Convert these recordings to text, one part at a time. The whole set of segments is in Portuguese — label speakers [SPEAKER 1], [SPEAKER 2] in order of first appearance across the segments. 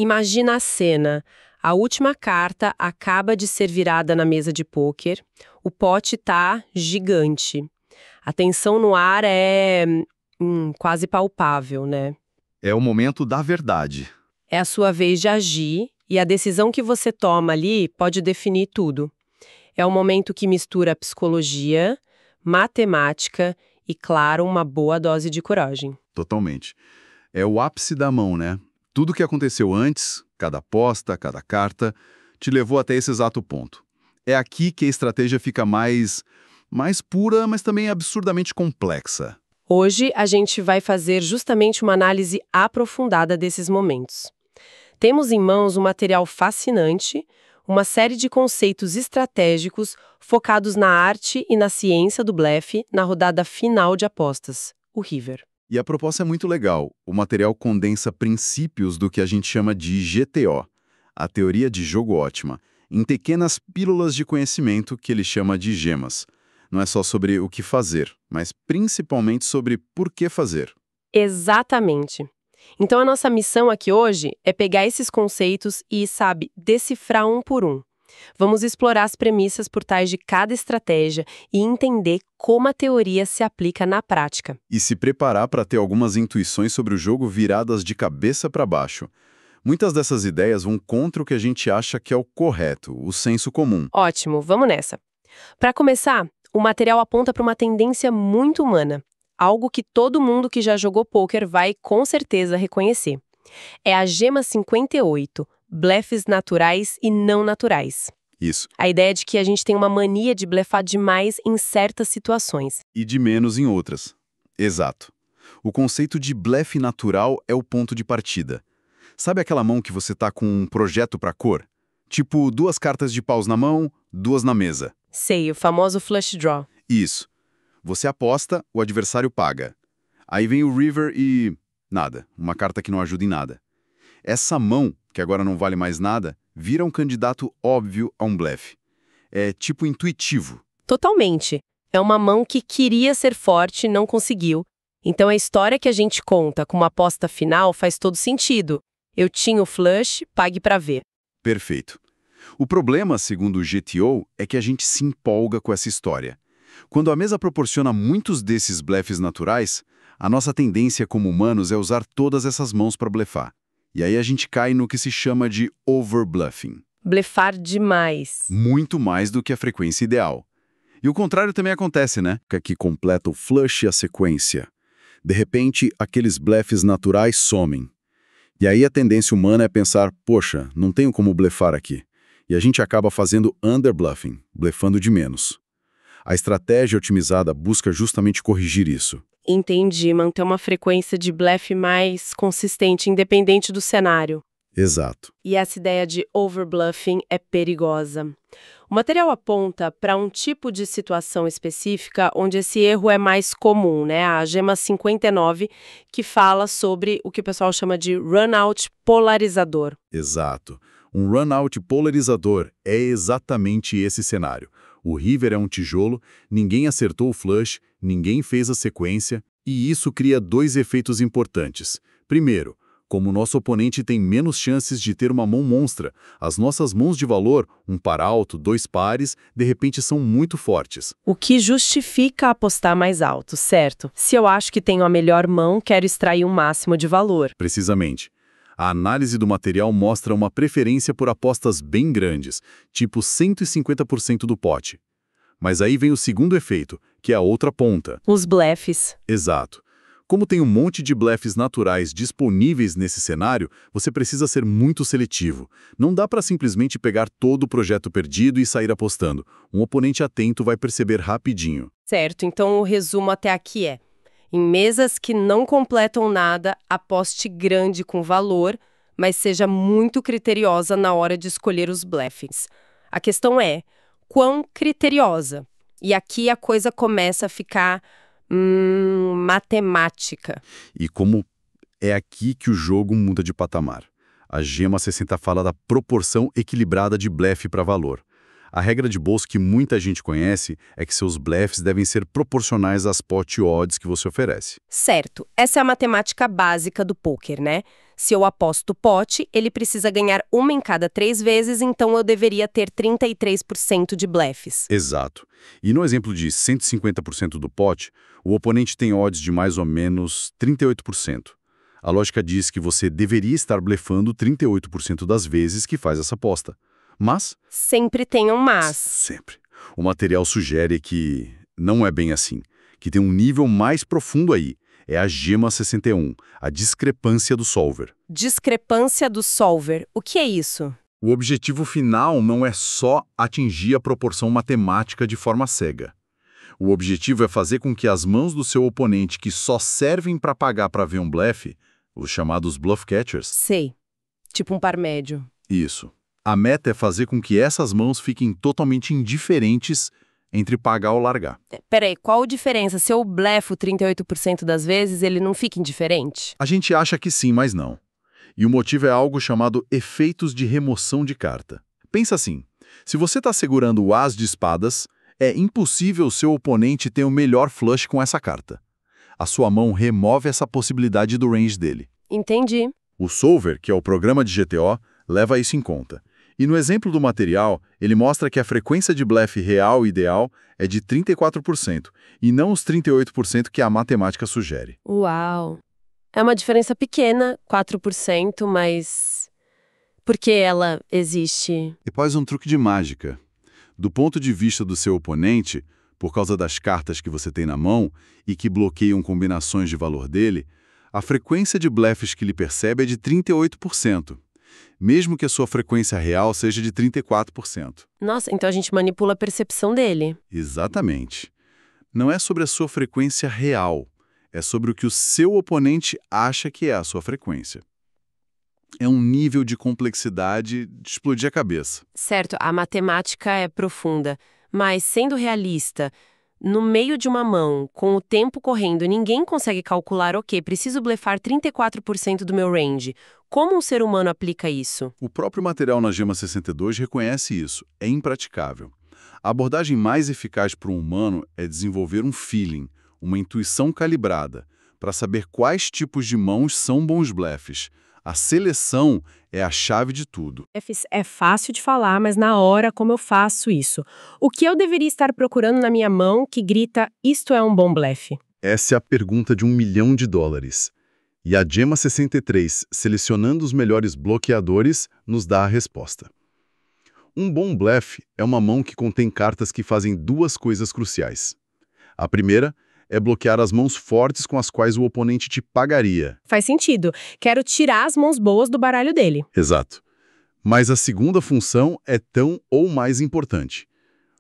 [SPEAKER 1] Imagina a cena. A última carta acaba de ser virada na mesa de pôquer. O pote tá gigante. A tensão no ar é quase palpável, né?
[SPEAKER 2] É o momento da verdade.
[SPEAKER 1] É a sua vez de agir e a decisão que você toma ali pode definir tudo. É um momento que mistura psicologia, matemática e, claro, uma boa dose de coragem.
[SPEAKER 2] Totalmente. É o ápice da mão, né? Tudo que aconteceu antes, cada aposta, cada carta, te levou até esse exato ponto. É aqui que a estratégia fica mais pura, mas também absurdamente complexa.
[SPEAKER 1] Hoje a gente vai fazer justamente uma análise aprofundada desses momentos. Temos em mãos um material fascinante, uma série de conceitos estratégicos focados na arte e na ciência do blefe na rodada final de apostas, o River.
[SPEAKER 2] E a proposta é muito legal. O material condensa princípios do que a gente chama de GTO, a teoria de jogo ótima, em pequenas pílulas de conhecimento que ele chama de gemas. Não é só sobre o que fazer, mas principalmente sobre por que fazer.
[SPEAKER 1] Exatamente. Então a nossa missão aqui hoje é pegar esses conceitos e, decifrar um por um. Vamos explorar as premissas por trás de cada estratégia e entender como a teoria se aplica na prática.
[SPEAKER 2] E se preparar para ter algumas intuições sobre o jogo viradas de cabeça para baixo. Muitas dessas ideias vão contra o que a gente acha que é o correto, o senso comum.
[SPEAKER 1] Ótimo, vamos nessa. Para começar, o material aponta para uma tendência muito humana, algo que todo mundo que já jogou pôquer vai com certeza reconhecer. É a gema 58, blefes naturais e não naturais.
[SPEAKER 2] Isso.
[SPEAKER 1] A ideia de que a gente tem uma mania de blefar demais em certas situações.
[SPEAKER 2] E de menos em outras. Exato. O conceito de blefe natural é o ponto de partida. Sabe aquela mão que você tá com um projeto para cor? Tipo, 2 cartas de paus na mão, 2 na mesa.
[SPEAKER 1] Sei, o famoso flush draw.
[SPEAKER 2] Isso. Você aposta, o adversário paga. Aí vem o river e... nada. Uma carta que não ajuda em nada. Essa mão, que agora não vale mais nada, vira um candidato óbvio a um blefe. É tipo intuitivo.
[SPEAKER 1] Totalmente. É uma mão que queria ser forte e não conseguiu. Então a história que a gente conta com uma aposta final faz todo sentido. Eu tinha o flush, pague pra ver.
[SPEAKER 2] Perfeito. O problema, segundo o GTO, é que a gente se empolga com essa história. Quando a mesa proporciona muitos desses blefes naturais, a nossa tendência como humanos é usar todas essas mãos para blefar. E aí a gente cai no que se chama de overbluffing.
[SPEAKER 1] Blefar demais.
[SPEAKER 2] Muito mais do que a frequência ideal. E o contrário também acontece, né? Que completa o flush e a sequência. De repente, aqueles blefes naturais somem. E aí a tendência humana é pensar, poxa, não tenho como blefar aqui. E a gente acaba fazendo underbluffing, blefando de menos. A estratégia otimizada busca justamente corrigir isso.
[SPEAKER 1] Entendi, manter uma frequência de blefe mais consistente, independente do cenário.
[SPEAKER 2] Exato.
[SPEAKER 1] E essa ideia de overbluffing é perigosa. O material aponta para um tipo de situação específica onde esse erro é mais comum, né? A gema 59, que fala sobre o que o pessoal chama de run-out polarizador.
[SPEAKER 2] Exato. Um run-out polarizador é exatamente esse cenário. O river é um tijolo, ninguém acertou o flush, ninguém fez a sequência, e isso cria 2 efeitos importantes. Primeiro, como o nosso oponente tem menos chances de ter uma mão monstra, as nossas mãos de valor, um par alto, 2 pares, de repente são muito fortes.
[SPEAKER 1] O que justifica apostar mais alto, certo? Se eu acho que tenho a melhor mão, quero extrair o máximo de valor.
[SPEAKER 2] Precisamente. A análise do material mostra uma preferência por apostas bem grandes, tipo 150% do pote. Mas aí vem o segundo efeito, que é a outra ponta.
[SPEAKER 1] Os blefes.
[SPEAKER 2] Exato. Como tem um monte de blefes naturais disponíveis nesse cenário, você precisa ser muito seletivo. Não dá para simplesmente pegar todo o projeto perdido e sair apostando. Um oponente atento vai perceber rapidinho.
[SPEAKER 1] Certo, então o resumo até aqui é: em mesas que não completam nada, aposte grande com valor, mas seja muito criteriosa na hora de escolher os blefes. A questão é, quão criteriosa? E aqui a coisa começa a ficar matemática.
[SPEAKER 2] E como é aqui que o jogo muda de patamar. A gema 60 fala da proporção equilibrada de blefe para valor. A regra de bolso que muita gente conhece é que seus blefs devem ser proporcionais às pot odds que você oferece.
[SPEAKER 1] Certo, essa é a matemática básica do poker, né? Se eu aposto pote, ele precisa ganhar uma em cada 3 vezes, então eu deveria ter 33% de blefs.
[SPEAKER 2] Exato. E no exemplo de 150% do pote, o oponente tem odds de mais ou menos 38%. A lógica diz que você deveria estar blefando 38% das vezes que faz essa aposta. Mas...
[SPEAKER 1] Sempre tem um mas.
[SPEAKER 2] Sempre. O material sugere que não é bem assim, que tem um nível mais profundo aí. É a gema 61, a discrepância do solver.
[SPEAKER 1] Discrepância do solver. O que é isso?
[SPEAKER 2] O objetivo final não é só atingir a proporção matemática de forma cega. O objetivo é fazer com que as mãos do seu oponente que só servem para pagar para ver um blefe, os chamados bluff catchers...
[SPEAKER 1] Sei. Tipo um par médio.
[SPEAKER 2] Isso. A meta é fazer com que essas mãos fiquem totalmente indiferentes entre pagar ou largar.
[SPEAKER 1] Peraí, qual a diferença? Se eu blefo 38% das vezes, ele não fica indiferente?
[SPEAKER 2] A gente acha que sim, mas não. E o motivo é algo chamado efeitos de remoção de carta. Pensa assim, se você está segurando o as de espadas, é impossível o seu oponente ter o melhor flush com essa carta. A sua mão remove essa possibilidade do range dele.
[SPEAKER 1] Entendi.
[SPEAKER 2] O solver, que é o programa de GTO, leva isso em conta. E no exemplo do material, ele mostra que a frequência de blefe real ideal é de 34%, e não os 38% que a matemática sugere.
[SPEAKER 1] Uau! É uma diferença pequena, 4%, mas... por que ela existe?
[SPEAKER 2] E faz um truque de mágica. Do ponto de vista do seu oponente, por causa das cartas que você tem na mão e que bloqueiam combinações de valor dele, a frequência de blefes que ele percebe é de 38%. Mesmo que a sua frequência real seja de 34%.
[SPEAKER 1] Nossa, então a gente manipula a percepção dele.
[SPEAKER 2] Exatamente. Não é sobre a sua frequência real, é sobre o que o seu oponente acha que é a sua frequência. É um nível de complexidade de explodir a cabeça.
[SPEAKER 1] Certo, a matemática é profunda, mas sendo realista, no meio de uma mão, com o tempo correndo, ninguém consegue calcular, ok, preciso blefar 34% do meu range. Como um ser humano aplica isso?
[SPEAKER 2] O próprio material na Gema 62 reconhece isso. É impraticável. A abordagem mais eficaz para um humano é desenvolver um feeling, uma intuição calibrada, para saber quais tipos de mãos são bons blefes. A seleção é a chave de tudo.
[SPEAKER 1] É fácil de falar, mas na hora como eu faço isso? O que eu deveria estar procurando na minha mão que grita, isto é um bom blefe?
[SPEAKER 2] Essa é a pergunta de $1 milhão. E a Gema 63, selecionando os melhores bloqueadores, nos dá a resposta. Um bom blefe é uma mão que contém cartas que fazem duas coisas cruciais. A primeira é bloquear as mãos fortes com as quais o oponente te pagaria.
[SPEAKER 1] Faz sentido. Quero tirar as mãos boas do baralho dele.
[SPEAKER 2] Exato. Mas a segunda função é tão ou mais importante.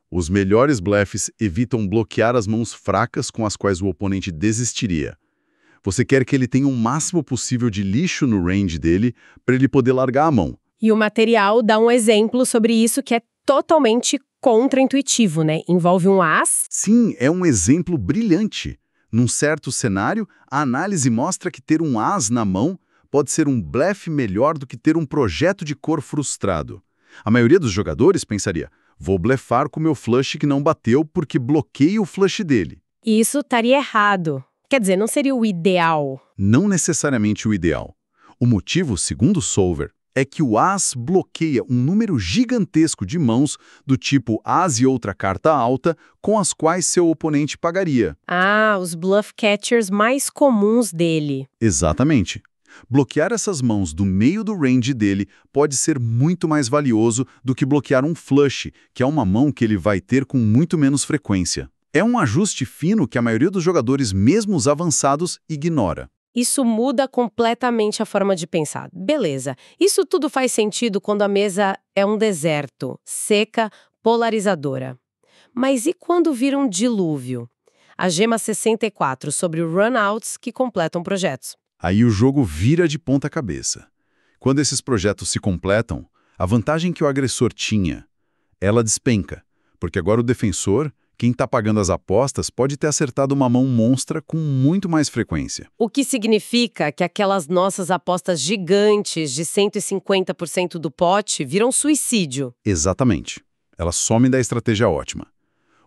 [SPEAKER 2] Os melhores blefes evitam bloquear as mãos fracas com as quais o oponente desistiria. Você quer que ele tenha o máximo possível de lixo no range dele para ele poder largar a mão.
[SPEAKER 1] E o material dá um exemplo sobre isso que é totalmente contra-intuitivo, né? Envolve um as.
[SPEAKER 2] Sim, é um exemplo brilhante. Num certo cenário, a análise mostra que ter um as na mão pode ser um blefe melhor do que ter um projeto de cor frustrado. A maioria dos jogadores pensaria, vou blefar com meu flush que não bateu porque bloqueei o flush dele.
[SPEAKER 1] E isso estaria errado. Quer dizer, não seria o ideal.
[SPEAKER 2] Não necessariamente o ideal. O motivo, segundo o solver, é que o as bloqueia um número gigantesco de mãos do tipo as e outra carta alta com as quais seu oponente pagaria.
[SPEAKER 1] Ah, os bluff catchers mais comuns dele.
[SPEAKER 2] Exatamente. Bloquear essas mãos do meio do range dele pode ser muito mais valioso do que bloquear um flush, que é uma mão que ele vai ter com muito menos frequência. É um ajuste fino que a maioria dos jogadores, mesmo os avançados, ignora.
[SPEAKER 1] Isso muda completamente a forma de pensar. Beleza, isso tudo faz sentido quando a mesa é um deserto, seca, polarizadora. Mas e quando vira um dilúvio? A Gema 64 sobre runouts que completam projetos.
[SPEAKER 2] Aí o jogo vira de ponta cabeça. Quando esses projetos se completam, a vantagem que o agressor tinha, ela despenca, porque agora o defensor, quem está pagando as apostas, pode ter acertado uma mão monstra com muito mais frequência.
[SPEAKER 1] O que significa que aquelas nossas apostas gigantes de 150% do pote viram suicídio.
[SPEAKER 2] Exatamente. Ela some da estratégia ótima.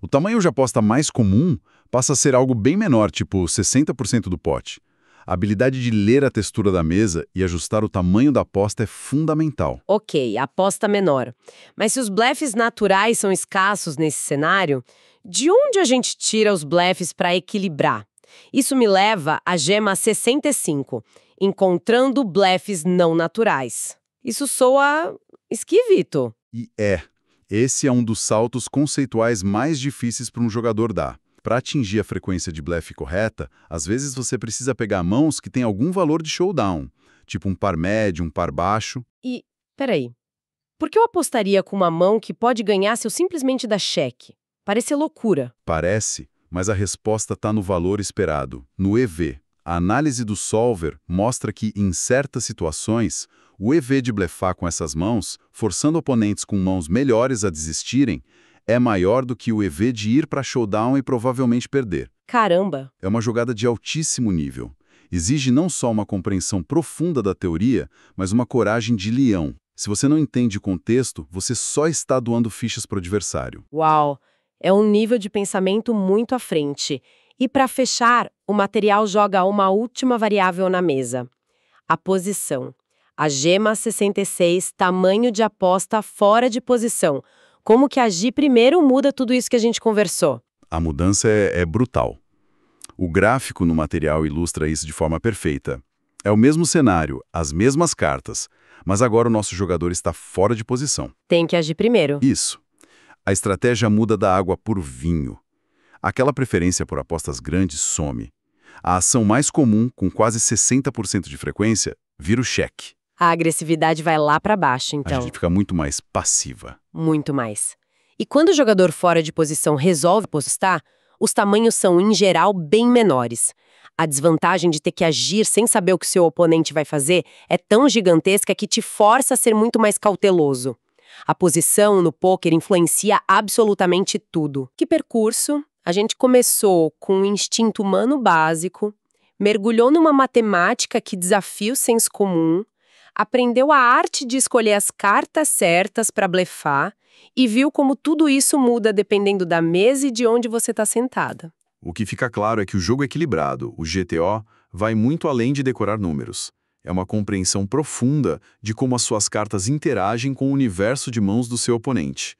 [SPEAKER 2] O tamanho de aposta mais comum passa a ser algo bem menor, tipo 60% do pote. A habilidade de ler a textura da mesa e ajustar o tamanho da aposta é fundamental.
[SPEAKER 1] Ok, aposta menor. Mas se os blefes naturais são escassos nesse cenário, de onde a gente tira os blefes para equilibrar? Isso me leva à gema 65, encontrando blefes não naturais. Isso soa esquisito.
[SPEAKER 2] E esse é um dos saltos conceituais mais difíceis para um jogador dar. Para atingir a frequência de blefe correta, às vezes você precisa pegar mãos que têm algum valor de showdown, tipo um par médio, um par baixo.
[SPEAKER 1] E, peraí, por que eu apostaria com uma mão que pode ganhar se eu simplesmente dar cheque? Parece loucura.
[SPEAKER 2] Parece, mas a resposta está no valor esperado, no EV. A análise do solver mostra que, em certas situações, o EV de blefar com essas mãos, forçando oponentes com mãos melhores a desistirem, é maior do que o EV de ir para showdown e provavelmente perder.
[SPEAKER 1] Caramba!
[SPEAKER 2] É uma jogada de altíssimo nível. Exige não só uma compreensão profunda da teoria, mas uma coragem de leão. Se você não entende o contexto, você só está doando fichas para o adversário.
[SPEAKER 1] Uau! É um nível de pensamento muito à frente. E para fechar, o material joga uma última variável na mesa. A posição. A gema 66, tamanho de aposta fora de posição. Como que agir primeiro muda tudo isso que a gente conversou?
[SPEAKER 2] A mudança é brutal. O gráfico no material ilustra isso de forma perfeita. É o mesmo cenário, as mesmas cartas, mas agora o nosso jogador está fora de posição.
[SPEAKER 1] Tem que agir primeiro.
[SPEAKER 2] Isso. A estratégia muda da água por vinho. Aquela preferência por apostas grandes some. A ação mais comum, com quase 60% de frequência, vira o cheque.
[SPEAKER 1] A agressividade vai lá para baixo, então.
[SPEAKER 2] A gente fica muito mais passiva.
[SPEAKER 1] Muito mais. E quando o jogador fora de posição resolve postar, os tamanhos são, em geral, bem menores. A desvantagem de ter que agir sem saber o que seu oponente vai fazer é tão gigantesca que te força a ser muito mais cauteloso. A posição no pôquer influencia absolutamente tudo. Que percurso? A gente começou com um instinto humano básico, mergulhou numa matemática que desafia o senso comum, aprendeu a arte de escolher as cartas certas para blefar e viu como tudo isso muda dependendo da mesa e de onde você está sentada.
[SPEAKER 2] O que fica claro é que o jogo equilibrado, o GTO, vai muito além de decorar números. É uma compreensão profunda de como as suas cartas interagem com o universo de mãos do seu oponente.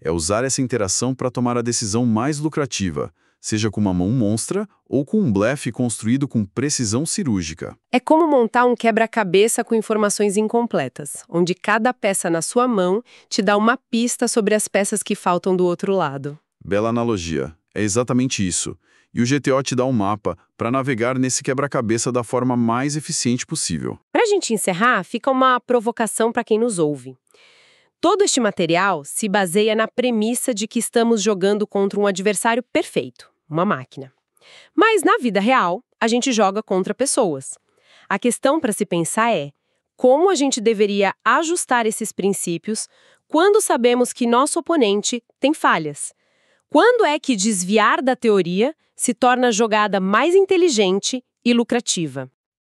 [SPEAKER 2] É usar essa interação para tomar a decisão mais lucrativa, seja com uma mão monstra ou com um blefe construído com precisão cirúrgica.
[SPEAKER 1] É como montar um quebra-cabeça com informações incompletas, onde cada peça na sua mão te dá uma pista sobre as peças que faltam do outro lado.
[SPEAKER 2] Bela analogia. É exatamente isso. E o GTO te dá um mapa para navegar nesse quebra-cabeça da forma mais eficiente possível.
[SPEAKER 1] Para a gente encerrar, fica uma provocação para quem nos ouve. Todo este material se baseia na premissa de que estamos jogando contra um adversário perfeito, uma máquina. Mas, na vida real, a gente joga contra pessoas. A questão para se pensar é como a gente deveria ajustar esses princípios quando sabemos que nosso oponente tem falhas. Quando é que desviar da teoria se torna a jogada mais inteligente e lucrativa?